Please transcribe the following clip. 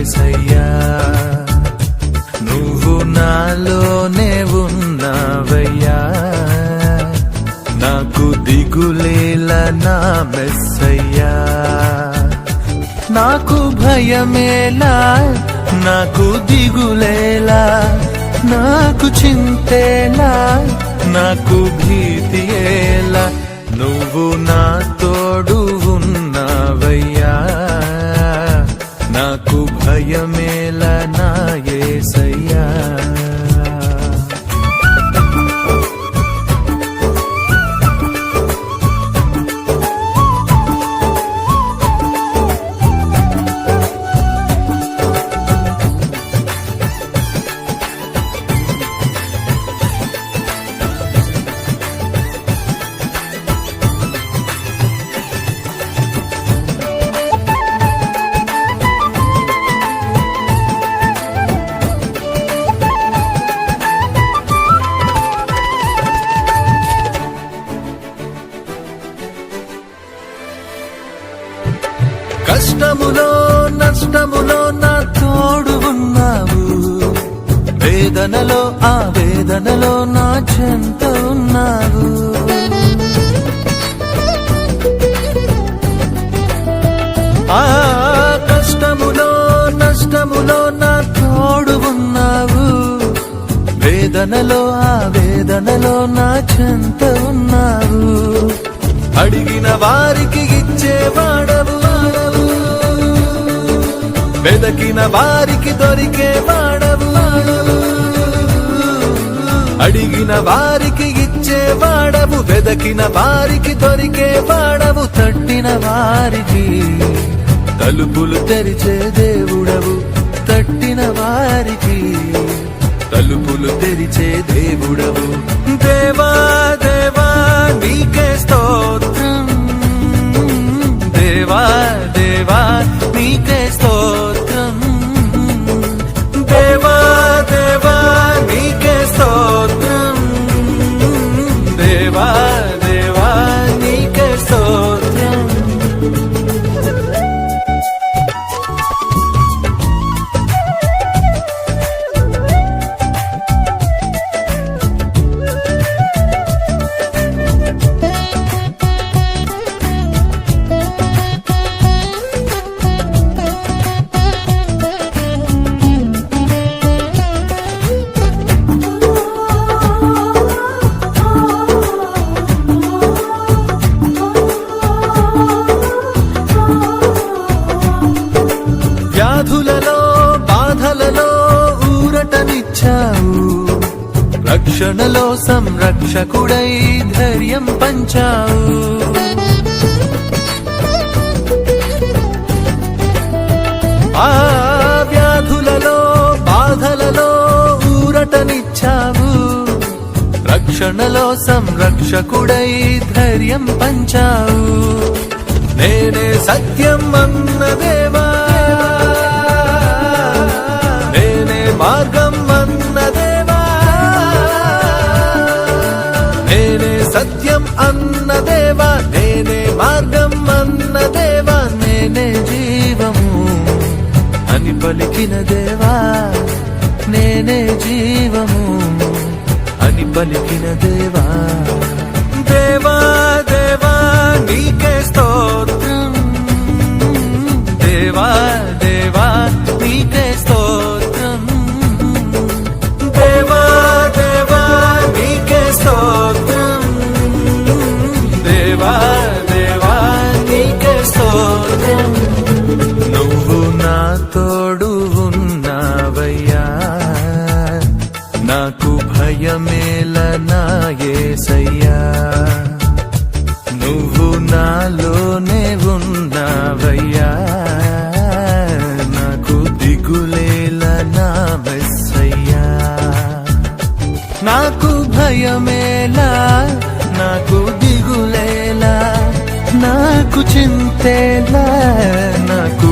యేసయ్యా నువ్వు నాలోనే ఉన్నావయ్యా నాకు దిగులేలా నా మెస్సయ్యా నాకు భయమేలా నాకు దిగులేలా నాకు చింతేలా నాకు భీతియేలా నువ్వు నా తోడు ఉన్నావయ్యా నాకు భయమేలా నా యేసయ్యా కష్టములో నష్టములో నా తోడు ఉన్నావు వేదనలో ఆ వేదనలో నా చెంత ఉన్నావు ఆ కష్టములో నష్టములో నా తోడు ఉన్నావు వేదనలో ఆ వేదనలో నా చెంత ఉన్నావు అడిగిన వారికి ఇచ్చేవాడవు వెదకిన వారికి దొరికే వాడవు అడిగిన వారికి ఇచ్చేవాడవు వెదకిన వారికి దొరికే వాడవు తట్టిన వారికి తలుపులు తెరిచే దేవుడవు తట్టిన వారికి తలుపులు తెరిచే దేవుడవు దేవా దేవా నీకే స్తోత్రం దేవా దేవా నీకే స్తోత్రం దేవా దేవా నీకే స్తోత్రం దేవా దేవా నీకే స్తోత్రం వ్యాధులలో బాధలలో ఊరటనిచ్చావు రక్షణలో సంరక్షకుడై ధైర్యం పంచావు ఆ వ్యాధులలో బాధలలో ఊరటనిచ్చావు రక్షణలో సంరక్షకుడై ధైర్యం పంచావు నేనే సత్యం అన్న దేవా మార్గం అన్న దేవా నేనే సత్యం అన్న దేవా నేనే మార్గం అన్న దేవా నేనే జీవము అని పలికిన దేవా నేనే జీవము అని పలికిన దేవా దేవా దేవా నీకే స్తోత్రం దేవా దేవా నీకే స్తోత్రం దేవా దేవా నీకే స్తోత్రం దేవా దేవా నీకే స్తోత్రం నువ్వు నా తోడు ఉన్నావయ్యా నాకు భయమేలా నా యేసయ్యా నువ్వు నాలోనే ఉన్నావయ్యా నాకు దిగులేలా నా మెస్సయ్యా నాకు భయమేలా నాకు దిగులేలా నాకు చింతేలా నాకు